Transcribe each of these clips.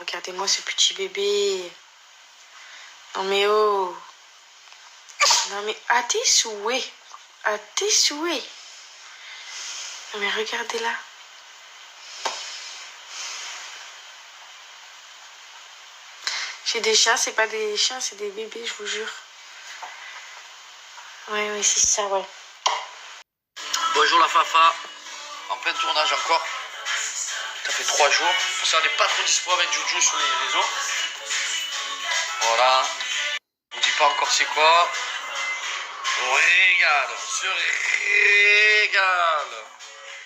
regardez-moi ce petit bébé. Non mais oh. Non mais à tes souhaits. À tes souhaits. Non mais regardez là. J'ai des chats, c'est pas des chiens, c'est des bébés, je vous jure. Ouais, c'est ça, ouais. Bonjour la Fafa. En plein tournage encore. Ça fait 3 jours. Ça n'est pas trop dispo avec Juju sur les réseaux. Voilà. Je vous dis pas encore c'est quoi. On régale. On se régale.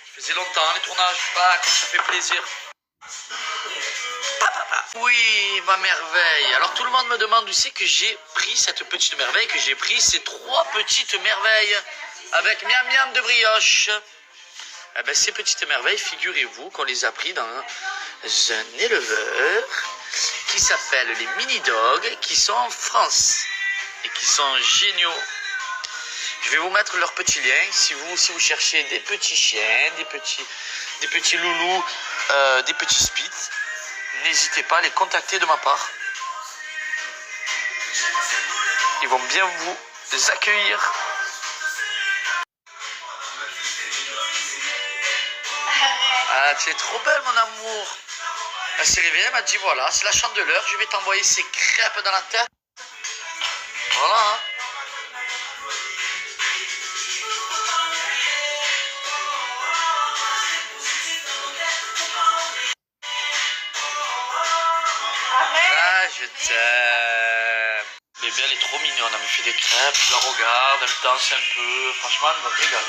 Ça faisait longtemps les tournages. Bah, comme ça fait plaisir. Oui, ma merveille. Alors tout le monde me demande où c'est que j'ai pris cette petite merveille, que j'ai pris ces 3 petites merveilles avec miam miam de brioche. Eh ben, ces petites merveilles, figurez-vous qu'on les a pris dans un éleveur qui s'appelle les Mini Dogs, qui sont en France et qui sont géniaux. Je vais vous mettre leur petit lien si vous cherchez des petits chiens, des petits loulous, des petits spitz. N'hésitez pas à les contacter de ma part. Ils vont bien vous accueillir. Ah, tu es trop belle, mon amour. Elle s'est réveillée, elle m'a dit voilà, c'est la chandeleur, je vais t'envoyer ces crêpes dans la tête. Voilà. Hein. Ah, je t'aime. Bébé, elle est trop mignonne, elle me fait des crêpes, je la regarde, elle danse un peu. Franchement, elle me régale.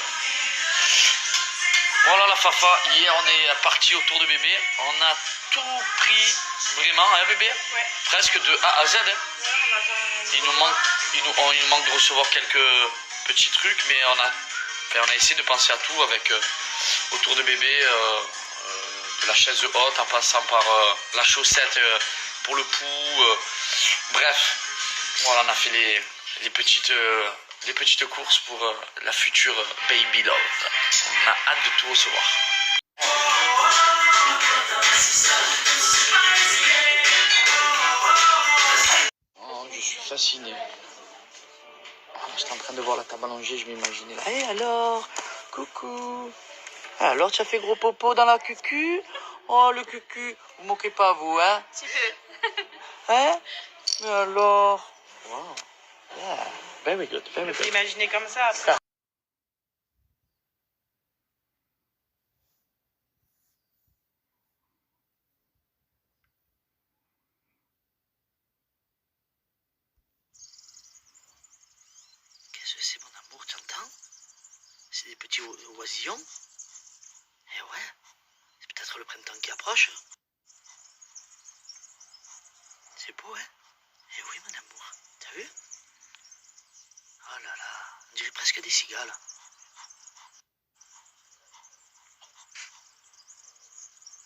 Voilà la Fafa, hier on est parti autour de bébé, on a tout pris, vraiment, hein bébé? Ouais. Presque de A à Z. Hein. Ouais, on attend... il nous manque de recevoir quelques petits trucs, mais on a essayé de penser à tout avec autour de bébé, de la chaise haute en passant par la chaussette pour le pouls, bref, voilà, on a fait les petites courses pour la future Baby Love. On a hâte de tout recevoir. Oh, je suis fasciné. J'étais en train de voir la table allongée, je m'imaginais là. Hé alors, coucou. Alors, tu as fait gros popo dans la cucu? Oh, le cucu. Vous moquez pas, vous, hein? Tu peux. Hein? Mais alors? Wow. Yeah. Very good, very good. Tu peux l'imaginer comme ça après. Qu'est-ce que c'est, mon amour, tu entends? C'est des petits oisillons. Eh ouais, c'est peut-être le printemps qui approche. C'est beau, hein? Eh oui, mon amour, t'as vu? Oh là là, on dirait presque des cigales.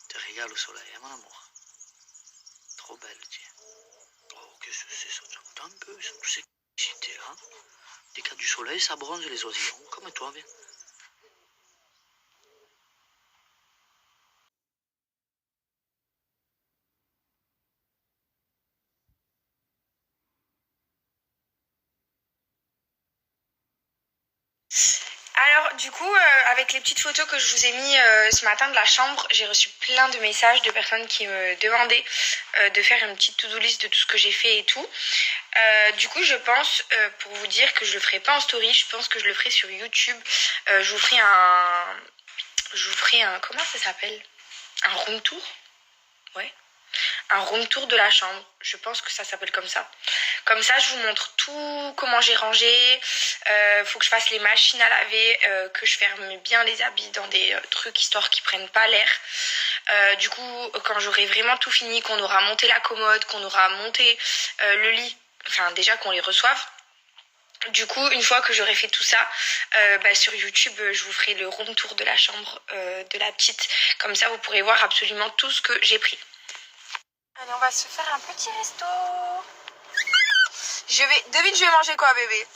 Te régale au soleil, hein, mon amour? Trop belle, tiens. Oh, qu'est-ce que c'est ça? Tu entends un peu? Ils sont tous excités, là. Dès qu'il y a du soleil, ça bronze les oisillons, comme toi, viens. Alors du coup, avec les petites photos que je vous ai mis ce matin de la chambre, j'ai reçu plein de messages de personnes qui me demandaient de faire une petite to-do list de tout ce que j'ai fait et tout. Du coup, je pense, pour vous dire que je le ferai pas en story, je pense que je le ferai sur YouTube. Je vous ferai un, comment ça s'appelle? Un room tour? Ouais. Un room tour de la chambre, je pense que ça s'appelle comme ça. Comme ça, je vous montre tout, comment j'ai rangé. Faut que je fasse les machines à laver, que je ferme bien les habits dans des trucs histoire qu'ils prennent pas l'air. Du coup, quand j'aurai vraiment tout fini, qu'on aura monté la commode, qu'on aura monté le lit, enfin déjà qu'on les reçoive. Du coup, une fois que j'aurai fait tout ça, sur YouTube, je vous ferai le room tour de la chambre de la petite. Comme ça, vous pourrez voir absolument tout ce que j'ai pris. Allez, on va se faire un petit resto. Devine, je vais manger quoi, bébé?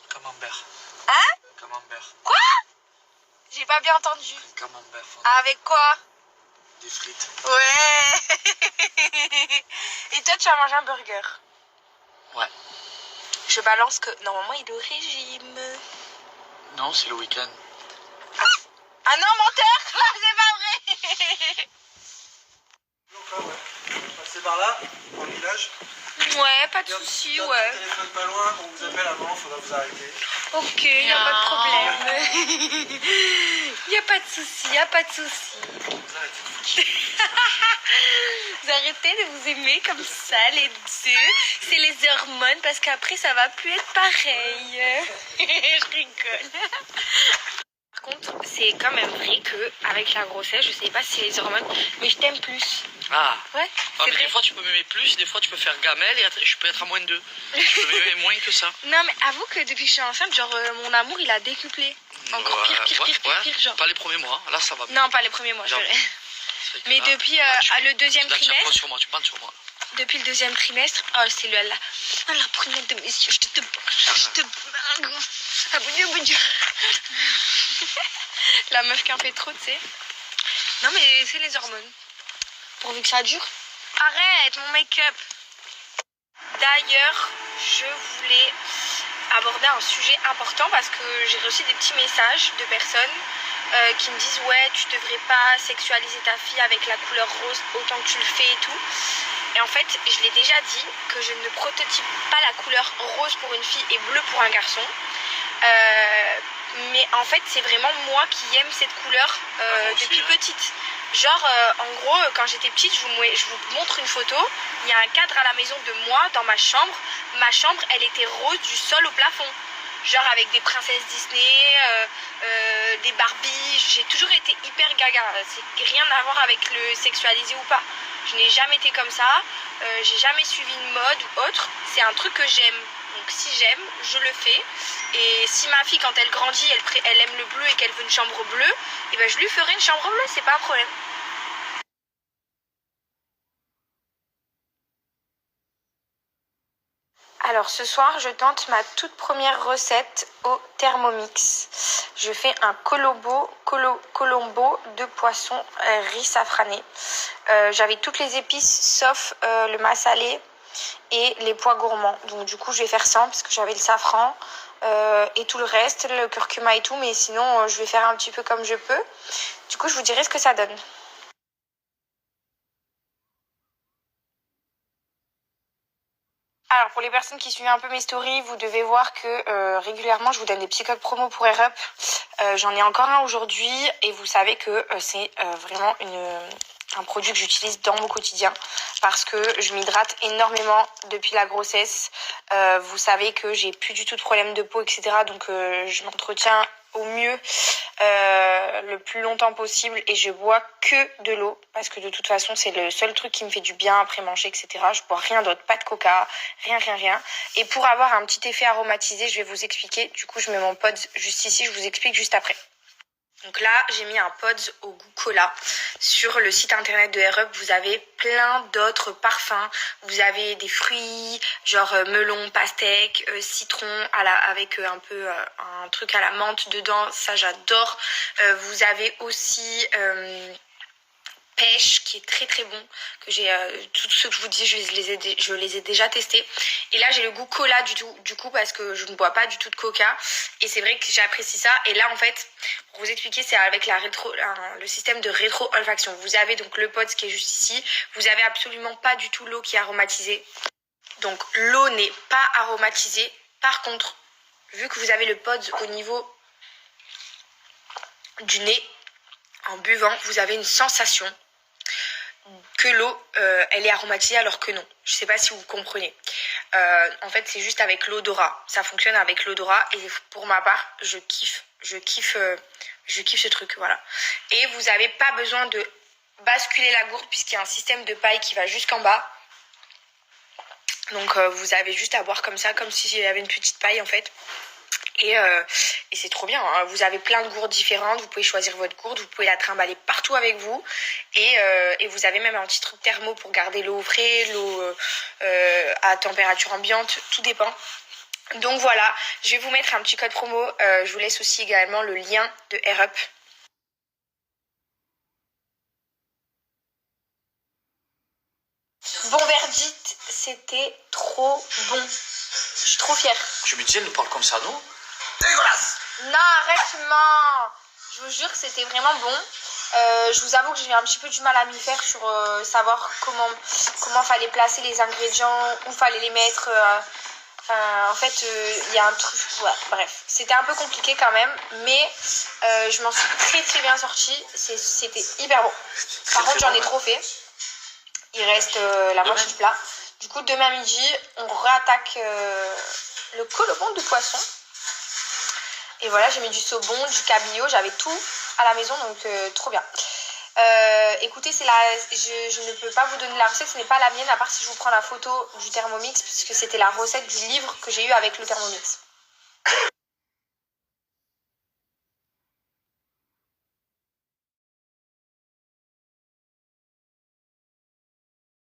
Camembert. Hein? Camembert. Quoi? J'ai pas bien entendu. Camembert. Avec quoi? Des frites. Ouais. Et toi, tu as mangé un burger. Ouais. Je balance que normalement il est au régime. Non, c'est le week-end. Ah non, menteur. C'est pas vrai. Donc là, ouais. Passez par là, dans le village. Ouais, pas de soucis, ouais. Le téléphone pas loin, on vous appelle avant, faudra vous arrêter. Ok, y a pas de problème. Y a pas de soucis, y a pas de soucis. Vous arrêtez. Vous arrêtez de vous aimer comme ça, les deux. C'est les hormones, parce qu'après, ça va plus être pareil. Je rigole. Par contre, c'est quand même vrai que avec la grossesse, je sais pas si c'est les hormones, mais je t'aime plus. Ah. Ouais, Ah, c'est mais vrai. des fois tu peux m'aimer plus, des fois tu peux faire gamelle et je peux être à moins de 2. Je peux m'aimer moins que ça. Non, mais avoue que depuis que je suis enceinte, genre, mon amour, il a décuplé. Encore pire, genre. Pas les premiers mois, là ça va. Non, pas les premiers mois, je Genre. dirais. C'est vrai que Mais là, depuis là, le deuxième là, tu trimestre, apprends sur moi, tu parles sur moi. depuis le deuxième trimestre, oh, c'est le là. Ah, la prunette de messieurs, je te. Ah, bon Dieu. La meuf qui en fait trop, tu sais. Non, mais c'est les hormones. Pourvu que ça dure. Arrête mon make-up. D'ailleurs, je voulais aborder un sujet important parce que j'ai reçu des petits messages de personnes qui me disent ouais, tu devrais pas sexualiser ta fille avec la couleur rose autant que tu le fais et tout. Et en fait, je l'ai déjà dit que je ne prototype pas la couleur rose pour une fille et bleu pour un garçon. Mais en fait, c'est vraiment moi qui aime cette couleur aussi, depuis hein. petite. Genre, en gros, quand j'étais petite, je vous montre une photo. Il y a un cadre à la maison de moi, dans ma chambre. Ma chambre, elle était rose du sol au plafond. Genre avec des princesses Disney, des Barbies. J'ai toujours été hyper gaga. C'est rien à voir avec le sexualisé ou pas. Je n'ai jamais été comme ça. J'ai jamais suivi une mode ou autre. C'est un truc que j'aime. Donc si j'aime, je le fais. Et si ma fille, quand elle grandit, elle aime le bleu et qu'elle veut une chambre bleue, et ben je lui ferai une chambre bleue, c'est pas un problème. Alors ce soir, je tente ma toute première recette au Thermomix. Je fais un colombo de poisson riz safrané. J'avais toutes les épices sauf le massalé et les pois gourmands. Donc du coup, je vais faire sans parce que j'avais le safran et tout le reste, le curcuma et tout. Mais sinon, je vais faire un petit peu comme je peux. Du coup, je vous dirai ce que ça donne. Alors pour les personnes qui suivent un peu mes stories, vous devez voir que régulièrement je vous donne des petits codes promo pour Air Up. J'en ai encore un aujourd'hui et vous savez que c'est vraiment un produit que j'utilise dans mon quotidien parce que je m'hydrate énormément depuis la grossesse. Vous savez que j'ai plus du tout de problème de peau, etc. Donc je m'entretiens au mieux le plus longtemps possible et je bois que de l'eau parce que de toute façon c'est le seul truc qui me fait du bien après manger, etc. Je bois rien d'autre, pas de coca, rien. Et pour avoir un petit effet aromatisé, je vais vous expliquer. Du coup, je mets mon pod juste ici, je vous explique juste après. Donc là, j'ai mis un Pods au goût cola. Sur le site internet de Air Up, vous avez plein d'autres parfums. Vous avez des fruits, genre melon, pastèque, citron, avec un peu un truc à la menthe dedans. Ça, j'adore. Vous avez aussi pêche qui est très bon, que j'ai tout ce que je vous dis, je les ai déjà testés. Et là j'ai le goût cola du coup parce que je ne bois pas du tout de coca et c'est vrai que j'apprécie ça. Et là en fait, pour vous expliquer, c'est avec le système de rétro-olfaction. Vous avez donc le pod qui est juste ici, vous avez absolument pas du tout l'eau qui est aromatisée. Donc l'eau n'est pas aromatisée. Par contre, vu que vous avez le pod au niveau du nez, en buvant, vous avez une sensation que l'eau, elle est aromatisée alors que non. Je sais pas si vous comprenez. En fait, c'est juste avec l'odorat. Ça fonctionne avec l'odorat et pour ma part, je kiffe ce truc, voilà. Et vous n'avez pas besoin de basculer la gourde puisqu'il y a un système de paille qui va jusqu'en bas. Donc vous avez juste à boire comme ça, comme si j'avais une petite paille en fait. Et c'est trop bien, hein. Vous avez plein de gourdes différentes, vous pouvez choisir votre gourde, vous pouvez la trimballer partout avec vous. Et vous avez même un petit truc thermo pour garder l'eau au frais, l'eau à température ambiante, tout dépend. Donc voilà, je vais vous mettre un petit code promo, je vous laisse aussi également le lien de Air Up. Bon verdict, c'était trop bon. Je suis trop fière. Je me disais, elle nous parle comme ça, non? Dégueulasse! Non, arrête-moi. Je vous jure que c'était vraiment bon. Je vous avoue que j'ai eu un petit peu du mal à m'y faire sur savoir comment fallait placer les ingrédients, où fallait les mettre. En fait, il y a un truc... Ouais, bref, c'était un peu compliqué quand même, mais je m'en suis très très bien sortie. C'était hyper bon. Par contre, j'en ai trop fait. Il reste la moitié du plat. Du coup, demain midi, on réattaque le colobon de poisson. Et voilà, j'ai mis du saumon, du cabillaud, j'avais tout à la maison, donc trop bien. Écoutez, je ne peux pas vous donner la recette, ce n'est pas la mienne, à part si je vous prends la photo du Thermomix, puisque c'était la recette du livre que j'ai eu avec le Thermomix.